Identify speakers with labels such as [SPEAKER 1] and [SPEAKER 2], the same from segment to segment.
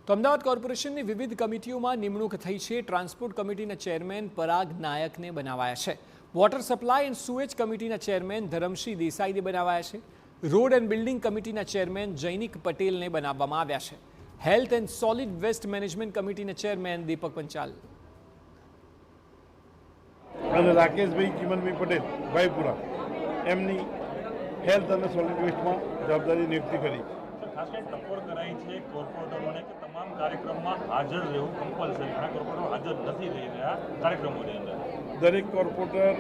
[SPEAKER 1] તો અમદાવાદ કોર્પોરેશનની વિવિધ કમિટીઓમાં નિમણૂક થઈ છે। ટ્રાન્સપોર્ટ કમિટીના ચેરમેન પરાગ નાયકને બનાવાયા છે। વોટર સપ્લાય એન્ડ સુએજ કમિટીના ચેરમેન ધરમસિંહ દેસાઈને બનાવાયા છે। રોડ એન્ડ બિલ્ડિંગ કમિટીના ચેરમેન જૈનિક પટેલને બનાવવામાં આવ્યા છે। Health and solid waste management કમિટીના ચેરમેન દીપક પંચાલ
[SPEAKER 2] અને રાકેશભાઈ ચિમનભાઈ પટેલ ભાઈપુરા એમની હેલ્થ અને સોલિડ વેસ્ટમાં જવાબદારી નિયુક્તિ કરી।
[SPEAKER 3] ખાસ કરીને ટકોર કરાઈ છે કોર્પોરેટરોને કે તમામ કાર્યક્રમમાં હાજર રહેવું કમ્પલસરી। ઘણા કોર્પોરેટરો હાજર નથી રહી રહ્યા કાર્યક્રમોની અંદર।
[SPEAKER 2] દરેક કોર્પોરેટર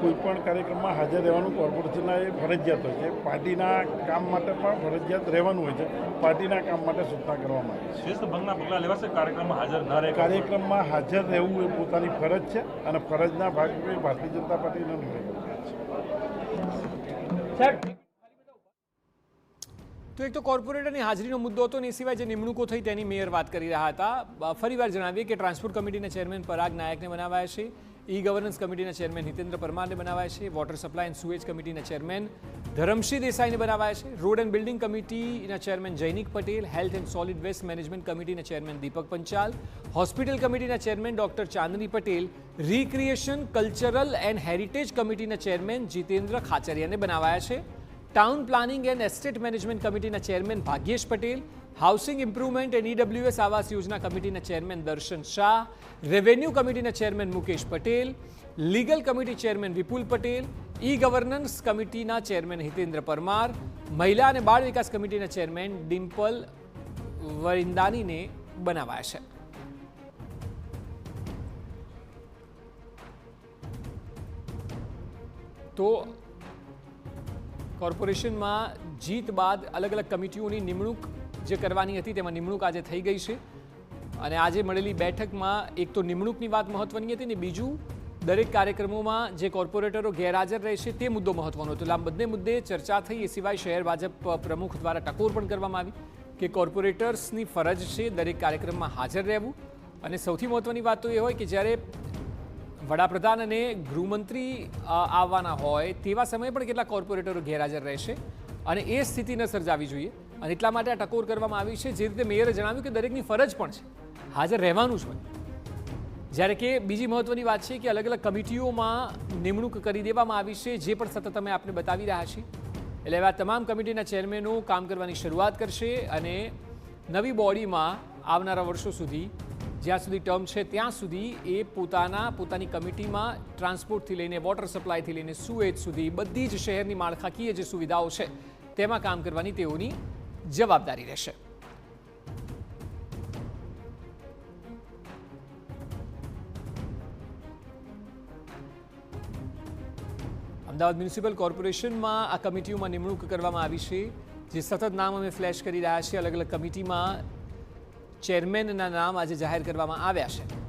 [SPEAKER 2] કોઈપણ કાર્યક્રમમાં હાજર રહેવાનું કોર્પોરેશનના એ ફરજિયાત હોય છે। પાર્ટીના કામ માટે પણ ફરજિયાત રહેવાનું હોય છે। પાર્ટીના કામ માટે સૂચના કરવામાં આવી છે।
[SPEAKER 3] શિસ્ત ભંગના પગલાં લેવાશે કાર્યક્રમમાં હાજર ન રહે?
[SPEAKER 2] કાર્યક્રમમાં હાજર રહેવું એ પોતાની ફરજ છે અને ફરજના ભાગરૂપે ભારતીય જનતા પાર્ટીનો નિર્ણય છે।
[SPEAKER 1] તો એક તો કોર્પોરેટરની હાજરીનો મુદ્દો હતો ને એ સિવાય જે નિમણૂકો થઈ તેની મેયર વાત કરી રહ્યા હતા। ફરીવાર જણાવીએ કે ટ્રાન્સપોર્ટ કમિટીના ચેરમેન પરાગ નાયકને બનાવાયા છે। ઈ ગવર્નન્સ કમિટીના ચેરમેન હિતેન્દ્ર પરમારને બનાવાયા છે। વોટર સપ્લાય એન્ડ સુએજ કમિટીના ચેરમેન ધરમસિંહ દેસાઈને બનાવાયા છે। રોડ એન્ડ બિલ્ડિંગ કમિટીના chairman Jainik Patel, health and solid waste management કમિટીના ચેરમેન દીપક પંચાલ, હોસ્પિટલ કમિટીના chairman doctor Chandni Patel, recreation cultural and heritage કમિટીના ચેરમેન જીતેન્દ્ર ખાચરિયાને બનાવાયા છે। Town planning and estate management કમિટીના chairman Bhagyesh Patel, housing improvement and EWS આવાસ યોજના કમિટીના ચેરમેન દર્શન શાહ, રેવન્યુ કમિટીના chairman Mukesh Patel, legal committee chairman Vipul Patel, e governance કમિટીના ચેરમેન હિતેન્દ્ર પરમાર, મહિલા અને બાળ વિકાસ કમિટીના ચેરમેન ડિમ્પલ વરિંદાનીને બનાવાયા છે। તો કોર્પોરેશનમાં જીત બાદ અલગ અલગ કમિટીઓની નિમણૂક જે કરવાની હતી તેમાં નિમણૂક આજે થઈ ગઈ છે અને આજે મળેલી બેઠકમાં એક તો નિમણૂકની વાત મહત્વની હતી ને બીજું દરેક કાર્યક્રમોમાં જે કોર્પોરેટરો ગેરહાજર રહેશે તે મુદ્દો મહત્વનો હતો। એટલે આ બંને મુદ્દે ચર્ચા થઈ। એ સિવાય શહેર ભાજપ પ્રમુખ દ્વારા ટકોર પણ કરવામાં આવી કે કોર્પોરેટર્સની ફરજ છે દરેક કાર્યક્રમમાં હાજર રહેવું અને સૌથી મહત્વની વાત તો એ હોય કે જ્યારે વડાપ્રધાન અને ગૃહમંત્રી આવવાના હોય તેવા સમયે પણ કેટલાક કોર્પોરેટરો ગેરહાજર રહેશે અને એ સ્થિતિ ન સર્જાવી જોઈએ અને એટલા માટે આ ટકોર કરવામાં આવી છે। જે રીતે મેયરે જણાવ્યું કે દરેકની ફરજ પણ છે હાજર રહેવાનું જ હોય। જ્યારે કે બીજી મહત્વની વાત છે કે અલગ અલગ કમિટીઓમાં નિમણૂક કરી દેવામાં આવી છે જે પણ સતત અમે આપને બતાવી રહ્યા છીએ। એટલે એવા તમામ કમિટીના ચેરમેનો કામ કરવાની શરૂઆત કરશે અને નવી બોડીમાં આવનારા વર્ષો સુધી જ્યાં સુધી ટર્મ છે ત્યાં સુધી એ પોતાની કમિટીમાં ટ્રાન્સપોર્ટથી લઈને વોટર સપ્લાયથી લઈને સુએજ સુધી બધી જ શહેરની માળખાકીય જે સુવિધાઓ છે તેમાં કામ કરવાની તેઓની જવાબદારી રહેશે। અમદાવાદ મ્યુનિસિપલ કોર્પોરેશનમાં આ કમિટીઓમાં નિમણૂક કરવામાં આવી છે। જે સતત નામ અમે ફ્લેશ કરી રહ્યા છીએ અલગ અલગ કમિટીમાં ચેરમેનના નામ આજે જાહેર કરવામાં આવ્યા છે।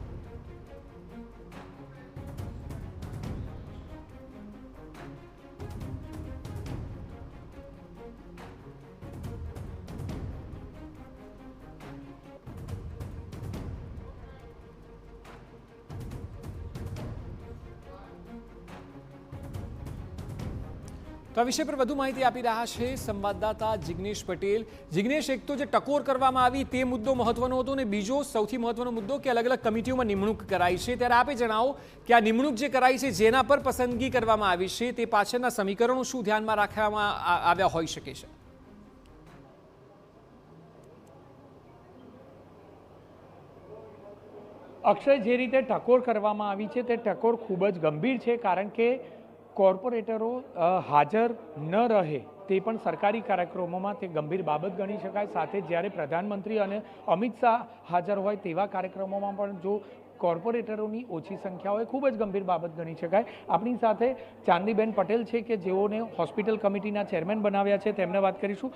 [SPEAKER 1] તો આ વિષય પર વધુ માહિતી આપી રહ્યા છે સંવાદદાતા જિગ્નેશ પટેલ। જિગ્નેશ, એક તો જે ટકોર કરવામાં આવી તે મુદ્દો મહત્વનો હતો અને બીજો સૌથી મહત્વનો મુદ્દો કે અલગ અલગ કમિટીઓમાં નિમણૂક કરાઈ છે ત્યારે આપે જણાવો કે આ નિમણૂક જે કરાઈ છે જેના પર પસંદગી કરવામાં આવી છે તે પાછળના સમીકરણો શું ધ્યાનમાં રાખવામાં આવ્યા હોઈ શકે છે?
[SPEAKER 4] અક્ષય, જે રીતે ટકોર કરવામાં આવી છે તે ટકોર ખૂબ જ ગંભીર છે કારણ કે કોર્પોરેટરો હાજર ન રહે તે પણ સરકારી કાર્યક્રમોમાં તે ગંભીર બાબત ગણી શકાય। સાથે જ્યારે પ્રધાનમંત્રી અને અમિત શાહ હાજર હોય તેવા કાર્યક્રમોમાં પણ જો કોર્પોરેટરોની ઓછી સંખ્યા હોય ખૂબ જ ગંભીર બાબત ગણી શકાય। આપણી સાથે ચાંદનીબેન પટેલ છે કે જેઓને હોસ્પિટલ કમિટીના ચેરમેન બનાવ્યા છે, તેમને વાત કરીશું।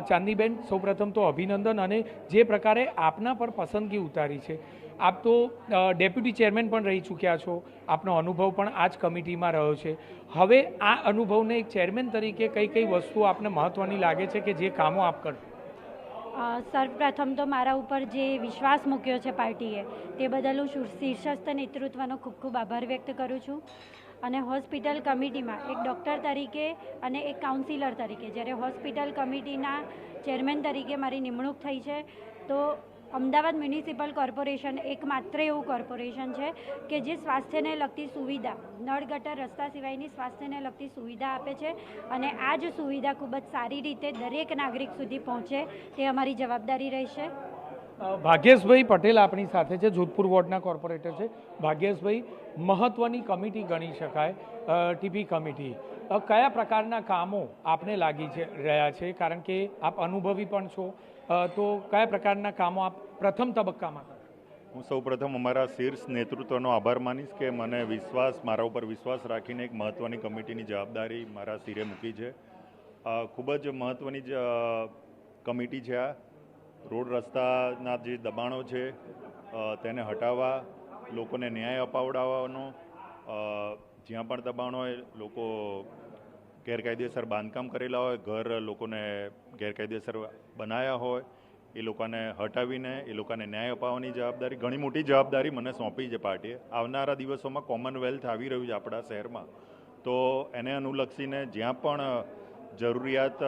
[SPEAKER 4] ચાંદનીબેન, સૌપ્રથમ તો અભિનંદન અને જે પ્રકારે આપના પર પસંદગી ઉતારી છે। આપ તો ડેપ્યુટી ચેરમેન પણ રહી ચૂક્યા છો, આપનો અનુભવ પણ આ જ કમિટીમાં રહ્યો છે। હવે આ અનુભવને એક ચેરમેન તરીકે કઈ કઈ વસ્તુઓ આપને મહત્વની લાગે છે કે જે કામો આપ કરશો?
[SPEAKER 5] સર્વપ્રથમ તો મારા ઉપર જે વિશ્વાસ મૂક્યો છે પાર્ટીએ તે બદલ હું શીર્ષસ્થ નેતૃત્વનો ખૂબ ખૂબ આભાર વ્યક્ત કરું છું। અને હોસ્પિટલ કમિટીમાં એક ડૉક્ટર તરીકે અને એક કાઉન્સિલર તરીકે જ્યારે હોસ્પિટલ કમિટીના ચેરમેન તરીકે મારી નિમણૂક થઈ છે તો અમદાવાદ મ્યુનિસિપલ કોર્પોરેશન એકમાત્ર એવું કોર્પોરેશન છે કે જે સ્વાસ્થ્યને લગતી સુવિધા, નળ ગટર રસ્તા સિવાયની સ્વાસ્થ્યને લગતી સુવિધા આપે છે અને આ જ સુવિધા ખૂબ જ સારી રીતે દરેક નાગરિક સુધી પહોંચે તે અમારી જવાબદારી રહેશે.
[SPEAKER 4] ભાગ્યેશભાઈ પટેલ આપણી સાથે છે, જોધપુર વોર્ડના કોર્પોરેટર છે. ભાગ્યેશભાઈ, મહત્વની કમિટી ગણી શકાય ટીપી કમિટી, કયા પ્રકારના કામો આપને લાગી રહ્યા છે, કારણ કે આપ અનુભવી પણ છો, તો કયા પ્રકારના કામો આપ પ્રથમ તબક્કામાં?
[SPEAKER 6] હું સૌપ્રથમ અમારા શીર્ષ નેતૃત્વનો આભાર માનીશ કે મને મારા ઉપર વિશ્વાસ રાખીને એક મહત્ત્વની કમિટીની જવાબદારી મારા શિરે મૂકી છે. ખૂબ જ મહત્ત્વની કમિટી છે આ. રોડ રસ્તાના જે દબાણો છે તેને હટાવવા, લોકોને ન્યાય અપાવડાવવાનો, જ્યાં પણ દબાણ હોય, લોકો ગેરકાયદેસર બાંધકામ કરેલા હોય, ઘર લોકોને ગેરકાયદેસર બનાવ્યા હોય, એ લોકોને હટાવીને એ લોકોને ન્યાય અપાવવાની જવાબદારી, ઘણી મોટી જવાબદારી મને સોંપી છે પાર્ટીએ. આવનારા દિવસોમાં કોમનવેલ્થ આવી રહ્યું છે આપણા શહેરમાં, તો એને અનુલક્ષીને જ્યાં પણ જરૂરિયાત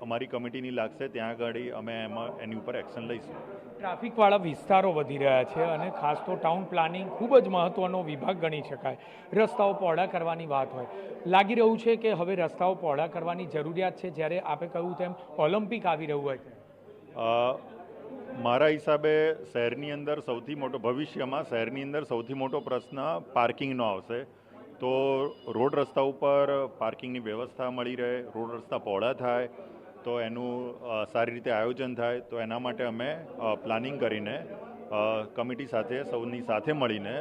[SPEAKER 6] અમારી કમિટીની લાગશે ત્યાં આગળ અમે એની ઉપર એક્શન લઈશું.
[SPEAKER 4] ટ્રાફિકવાળા વિસ્તારો વધી રહ્યા છે અને ખાસ તો ટાઉન પ્લાનિંગ ખૂબ જ મહત્ત્વનો વિભાગ ગણી શકાય. રસ્તાઓ પહોળા કરવાની વાત હોય, લાગી રહ્યું છે કે હવે રસ્તાઓ પહોળા કરવાની જરૂરિયાત છે, જ્યારે આપે કહ્યું તેમ ઓલિમ્પિક આવી રહ્યું હોય છે.
[SPEAKER 6] મારા હિસાબે શહેરની અંદર ભવિષ્યમાં શહેરની અંદર સૌથી મોટો પ્રશ્ન પાર્કિંગનો આવશે. તો રોડ રસ્તા ઉપર પાર્કિંગની વ્યવસ્થા મળી રહે, રોડ રસ્તા પહોળા થાય, તો એનું સારી રીતે આયોજન થાય, તો એના માટે અમે પ્લાનિંગ કરીને કમિટી સાથે સૌની સાથે મળીને,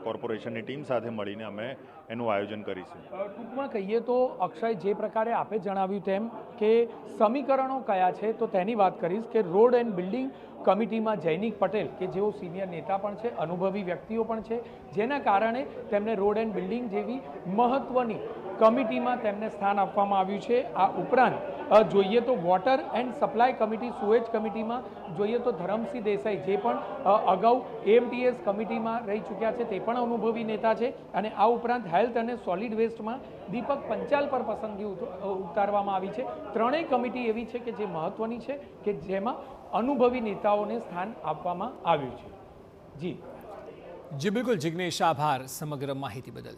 [SPEAKER 6] કોર્પોરેશનની ટીમ સાથે મળીને અમે એનું આયોજન કરીશું.
[SPEAKER 4] ટૂંકમાં કહીએ તો અક્ષય, જે પ્રકારે આપે જણાવ્યું તેમ કે સમીકરણો કયા છે, તો તેની વાત કરીશ કે રોડ એન્ડ બિલ્ડિંગ કમિટીમાં જૈનિક પટેલ કે જેઓ સિનિયર નેતા પણ છે, અનુભવી વ્યક્તિઓ પણ છે, જેના કારણે તેમને રોડ એન્ડ બિલ્ડિંગ જેવી મહત્ત્વની કમિટીમાં તેમને સ્થાન આપવામાં આવ્યું છે. આ ઉપરાંત જોઈએ તો water and supply committee, sewage કમિટીમાં જોઈએ તો ધરમસિંહ દેસાઈ, જે પણ અગાઉ એમટીએસ કમિટીમાં રહી ચૂક્યા છે, તે પણ અનુભવી નેતા છે. અને આ ઉપરાંત હેલ્થ અને સોલિડ વેસ્ટમાં દીપક પંચાલ પર પસંદગી ઉતારવામાં આવી છે. ત્રણેય કમિટી એવી છે કે જે મહત્ત્વની છે, કે જેમાં અનુભવી નેતાઓને સ્થાન આપવામાં આવ્યું છે. જી
[SPEAKER 1] બિલકુલ જિગ્નેશ, આભાર સમગ્ર માહિતી બદલ.